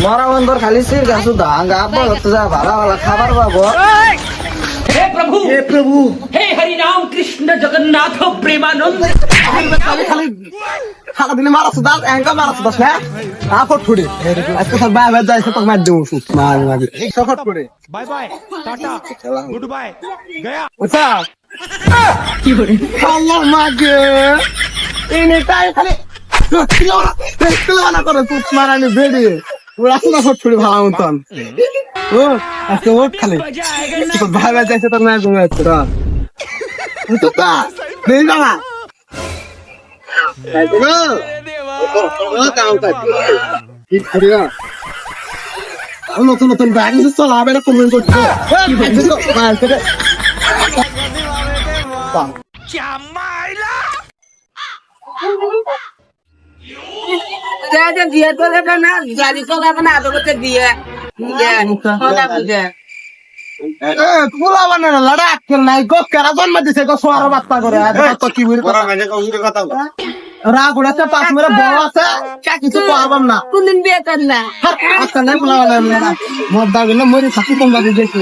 মরা বন্ধর খালি সির গাছু দাঙ্গা আব্বা হতে যা ভালো ভালো খাবার পাবো। हे प्रभु হে প্রভু हे हरि राम कृष्ण जगन्नाथ प्रेमानंद খালি খালি সারা দিনে মারাছো দাস এঙ্কা মারাছো দাস না আপট ফুড়ে আজকে সব বাই বাই যাইছে তো মার দেবো সুত মার মার এই সফট করে bye bye tata good bye गया ওটা আল্লাহ মাগে ইনি তাই খালি কিলো না করে সুত মারানি বেড়ে ওরা না ফট ফুড়ে ভালো মতন ও আজকে ওট খালি তো ভাই ভাই যাইছে তো না ঘুমায় তো তো তা নেই না নতুন নতুন ব্যাগ চলা হবে না কমেন্ট করতে বিয়ে তো দেবে না গাড়ি তো দেবে না আদৌ বিয়ে পোলা বানানো লড়া খেল নাই গো কেরা জন্ম দিছে গো সোয়ার বার্তা করে কি বলি রাগ উড়াচ্ছে পাঁচ মেরে বড় আছে কিছু পারবাম না কোনদিন বিয়ে করলা আজকাল নাই পোলা বানানো মদ্দা গেলে মরি থাকি তোমরা দেখি